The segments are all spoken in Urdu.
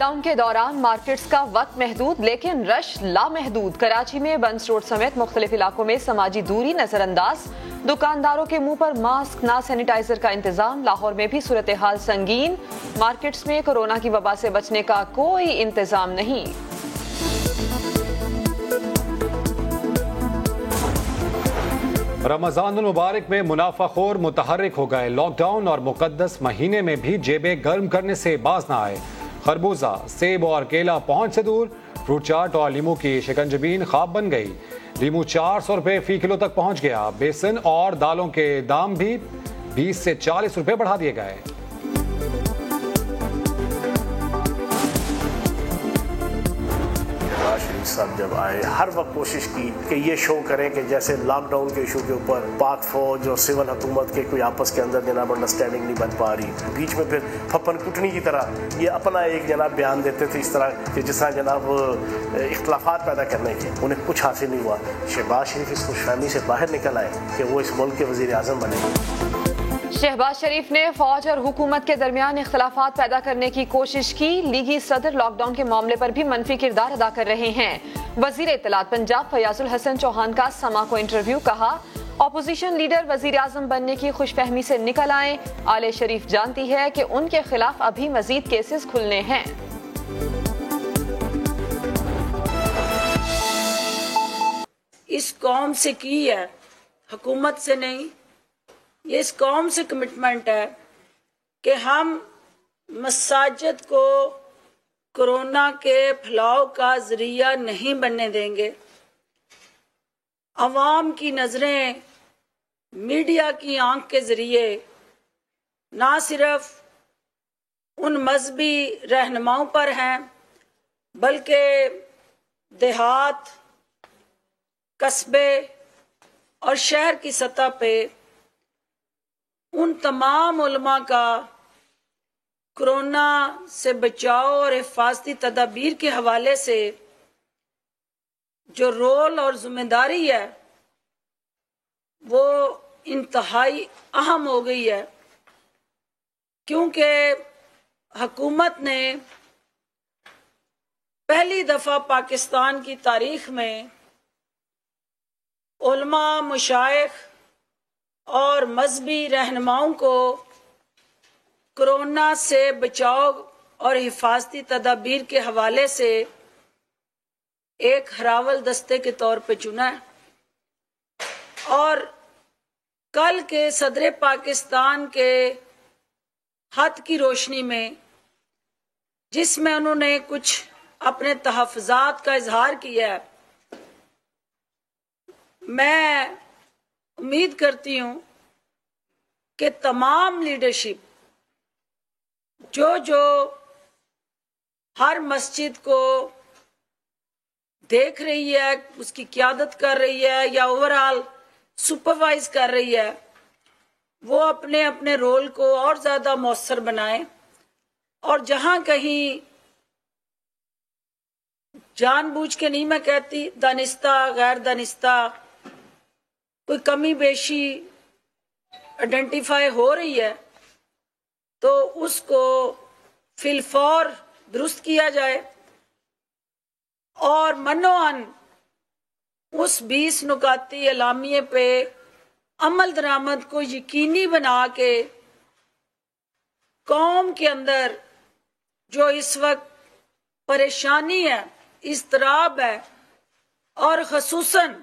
ڈاؤن کے دوران مارکیٹس کا وقت محدود لیکن رش لامحدود. کراچی میں بنس روڈ سمیت مختلف علاقوں میں سماجی دوری نظر انداز. دکانداروں کے منہ پر ماسک نہ سینیٹائزر کا انتظام. لاہور میں بھی صورتحال سنگین. مارکیٹس میں کورونا کی وبا سے بچنے کا کوئی انتظام نہیں. رمضان المبارک میں منافع خور متحرک ہو گئے. لاک ڈاؤن اور مقدس مہینے میں بھی جیبیں گرم کرنے سے باز نہ آئے. خربوزہ، سیب اور کیلا پہنچ سے دور. فروٹ چاٹ اور لیمو کی شکنجبین خواب بن گئی. لیمو 400 روپے فی کلو تک پہنچ گیا. بیسن اور دالوں کے دام بھی 20 سے 40 روپے بڑھا دیے گئے. شریف صاحب جب آئے ہر وقت کوشش کی کہ یہ شو کریں کہ جیسے لاک ڈاؤن کے ایشو کے اوپر پاک فوج اور سول حکومت کے کوئی آپس کے اندر جناب انڈرسٹینڈنگ نہیں بن پا رہی. بیچ میں پھر پھپن کٹنی کی طرح یہ اپنا ایک جناب بیان دیتے تھے اس طرح کہ جس طرح جناب اختلافات پیدا کرنے کے. انہیں کچھ حاصل نہیں ہوا. شہباز شریف اس خوش فہمی سے باہر نکل آئے کہ وہ اس ملک کے وزیر اعظم بنے. شہباز شریف نے فوج اور حکومت کے درمیان اختلافات پیدا کرنے کی کوشش کی. لیگی صدر لاک ڈاؤن کے معاملے پر بھی منفی کردار ادا کر رہے ہیں. وزیر اطلاعات پنجاب فیاض الحسن چوہان کا سما کو انٹرویو. کہا اپوزیشن لیڈر وزیر اعظم بننے کی خوش فہمی سے نکل آئیں. آل شریف جانتی ہے کہ ان کے خلاف ابھی مزید کیسز کھلنے ہیں. اس قوم سے کی ہے، حکومت سے نہیں. یہ اس قوم سے کمٹمنٹ ہے کہ ہم مساجد کو کورونا کے پھیلاؤ کا ذریعہ نہیں بننے دیں گے. عوام کی نظریں میڈیا کی آنکھ کے ذریعے نہ صرف ان مذہبی رہنماؤں پر ہیں بلکہ دیہات، قصبے اور شہر کی سطح پہ ان تمام علماء کا کورونا سے بچاؤ اور حفاظتی تدابیر کے حوالے سے جو رول اور ذمہ داری ہے وہ انتہائی اہم ہو گئی ہے. کیونکہ حکومت نے پہلی دفعہ پاکستان کی تاریخ میں علماء، مشائخ اور مذہبی رہنماؤں کو کورونا سے بچاؤ اور حفاظتی تدابیر کے حوالے سے ایک ہراول دستے کے طور پہ چنا ہے. اور کل کے صدر پاکستان کے خط کی روشنی میں جس میں انہوں نے کچھ اپنے تحفظات کا اظہار کیا ہے، میں امید کرتی ہوں کہ تمام لیڈرشپ جو ہر مسجد کو دیکھ رہی ہے، اس کی قیادت کر رہی ہے یا اوورآل سپروائز کر رہی ہے، وہ اپنے اپنے رول کو اور زیادہ مؤثر بنائیں. اور جہاں کہیں جان بوجھ کے نہیں، میں کہتی دانستہ غیر دانستہ کوئی کمی بیشی آئیڈینٹیفائی ہو رہی ہے تو اس کو فی الفور درست کیا جائے اور منوعاً اس 20 نکاتی اعلامیے پہ عمل درآمد کو یقینی بنا کے قوم کے اندر جو اس وقت پریشانی ہے، اضطراب ہے، اور خصوصاً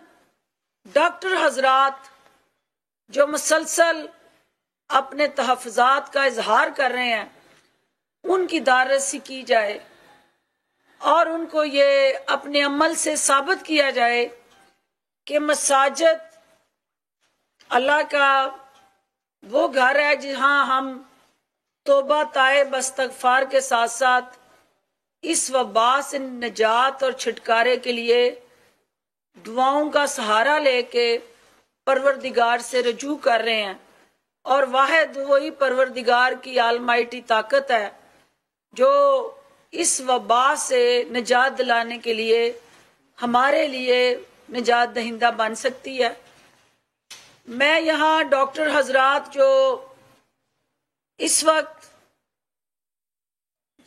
ڈاکٹر حضرات جو مسلسل اپنے تحفظات کا اظہار کر رہے ہیں، ان کی داررسی کی جائے اور ان کو یہ اپنے عمل سے ثابت کیا جائے کہ مساجد اللہ کا وہ گھر ہے جہاں ہم توبہ طائب استغفار کے ساتھ ساتھ اس وبا سے نجات اور چھٹکارے کے لیے دعاؤں کا سہارا لے کے پروردگار سے رجوع کر رہے ہیں. اور واحد وہی پروردگار کی آلمائٹی طاقت ہے جو اس وبا سے نجات دلانے کے لیے ہمارے لیے نجات دہندہ بن سکتی ہے. میں یہاں ڈاکٹر حضرات جو اس وقت